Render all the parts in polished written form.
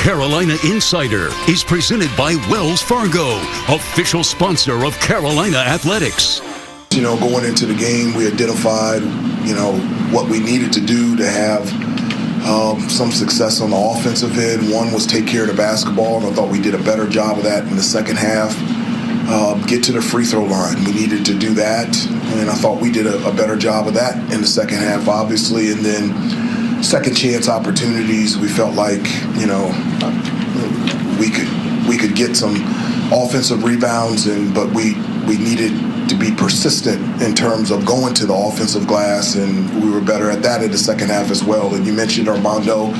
Carolina Insider is presented by Wells Fargo, official sponsor of Carolina Athletics. Going into the game, we identified, what we needed to do to have some success on the offensive end. One was take care of the basketball, and I thought we did a better job of that in the second half. Get to the free throw line. We needed to do that, and I thought we did a better job of that in the second half, obviously. And then second chance opportunities, we felt like, we could get some offensive rebounds, but we needed to be persistent in terms of going to the offensive glass, and we were better at that in the second half as well. And you mentioned Armando,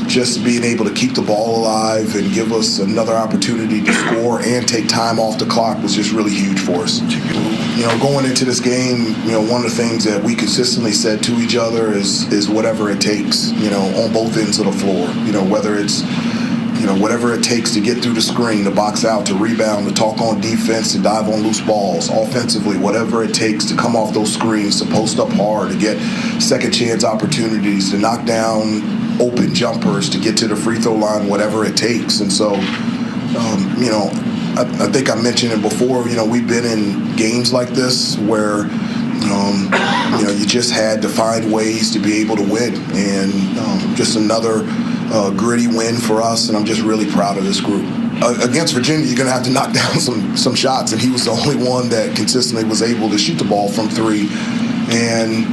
just being able to keep the ball alive and give us another opportunity to score and take time off the clock was just really huge for us. Going into this game, one of the things that we consistently said to each other is whatever it takes, on both ends of the floor, whether it's whatever it takes to get through the screen, to box out, to rebound, to talk on defense, to dive on loose balls, offensively, whatever it takes to come off those screens, to post up hard, to get second chance opportunities, to knock down open jumpers, to get to the free throw line, whatever it takes. And so, I think I mentioned it before, we've been in games like this where, you just had to find ways to be able to win. And just another gritty win for us, and I'm just really proud of this group. Against Virginia, you're going to have to knock down some shots, and he was the only one that consistently was able to shoot the ball from three. And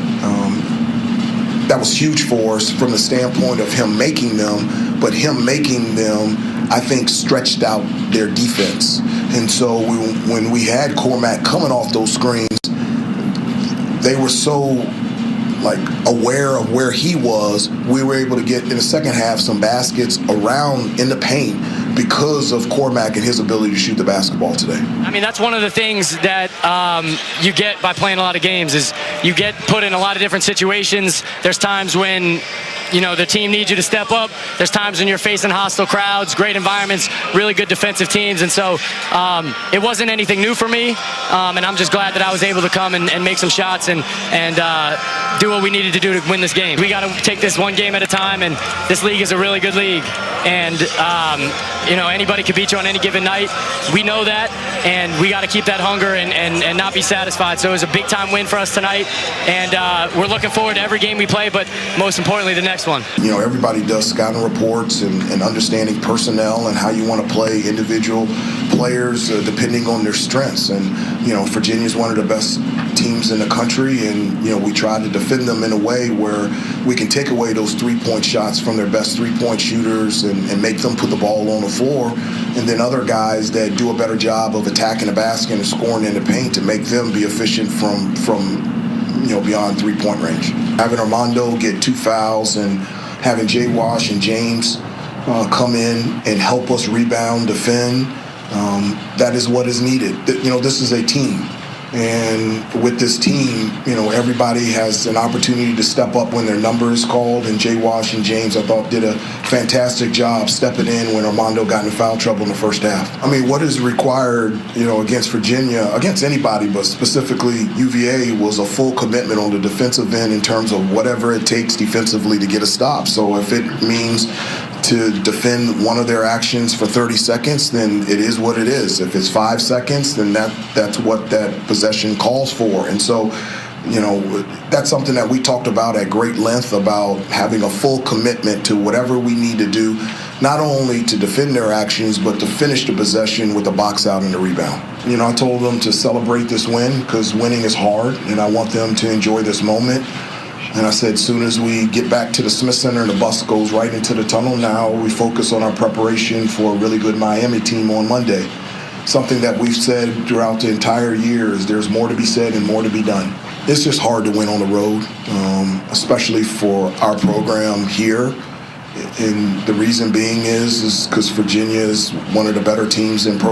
that was huge for us from the standpoint of him making them, but him making them, I think, stretched out their defense. And so when we had Cormac coming off those screens, they were so aware of where he was. We were able to get in the second half some baskets around in the paint because of Cormac and his ability to shoot the basketball today. I mean, that's one of the things that you get by playing a lot of games is you get put in a lot of different situations. There's times when the team needs you to step up. There's times when you're facing hostile crowds, great environments, really good defensive teams. And so it wasn't anything new for me. And I'm just glad that I was able to come and make some shots and do what we needed to do to win this game. We got to take this one game at a time, and this league is a really good league. And, anybody can beat you on any given night. We know that, and we got to keep that hunger and not be satisfied. So it was a big-time win for us tonight, and we're looking forward to every game we play, but most importantly, the next one. Everybody does scouting reports and understanding personnel and how you want to play individual players depending on their strengths. And, Virginia's one of the best teams in the country, and, we try to defend them in a way where we can take away those three-point shots from their best three-point shooters and make them put the ball on the floor, and then other guys that do a better job of attacking the basket and scoring in the paint to make them be efficient from beyond three-point range. Having Armando get 2 fouls and having Jay Wash and James come in and help us rebound, defend, that is what is needed. This is a team. And with this team, everybody has an opportunity to step up when their number is called. And Jay Wash and James, I thought, did a fantastic job stepping in when Armando got into foul trouble in the first half. I mean, what is required, against Virginia, against anybody, but specifically UVA, was a full commitment on the defensive end in terms of whatever it takes defensively to get a stop. So if it means to defend one of their actions for 30 seconds, then it is what it is. If it's 5 seconds, then that's what that possession calls for. And so, that's something that we talked about at great length, about having a full commitment to whatever we need to do, not only to defend their actions, but to finish the possession with the box out and the rebound. I told them to celebrate this win because winning is hard, and I want them to enjoy this moment. And I said, as soon as we get back to the Smith Center and the bus goes right into the tunnel, now we focus on our preparation for a really good Miami team on Monday. Something that we've said throughout the entire year is there's more to be said and more to be done. It's just hard to win on the road, especially for our program here. And the reason being is because Virginia is one of the better teams in pro